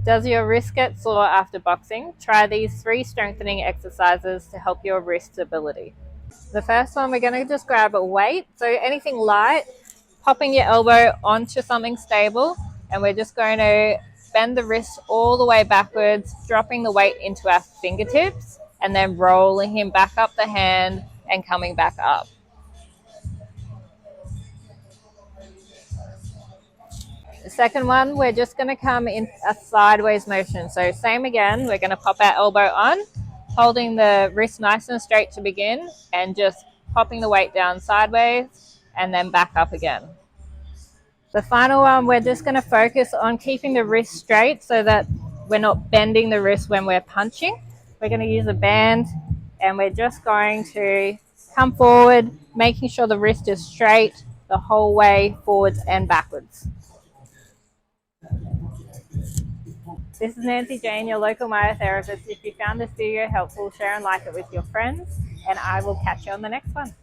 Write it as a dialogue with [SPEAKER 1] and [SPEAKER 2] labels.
[SPEAKER 1] Does your wrist get sore after boxing? Try these 3 strengthening exercises to help your wrist stability. The first one, we're going to just grab a weight. So anything light, popping your elbow onto something stable, and we're just going to bend the wrist all the way backwards, dropping the weight into our fingertips, and then rolling him back up the hand and coming back up. The second one, we're just going to come in a sideways motion. So same again, we're going to pop our elbow on, holding the wrist nice and straight to begin, and just popping the weight down sideways and then back up again. The final one, we're just going to focus on keeping the wrist straight so that we're not bending the wrist when we're punching. We're going to use a band, and we're just going to come forward, making sure the wrist is straight the whole way forwards and backwards. This is Nancy Jane, your local myotherapist. If you found this video helpful, share and like it with your friends, and I will catch you on the next one.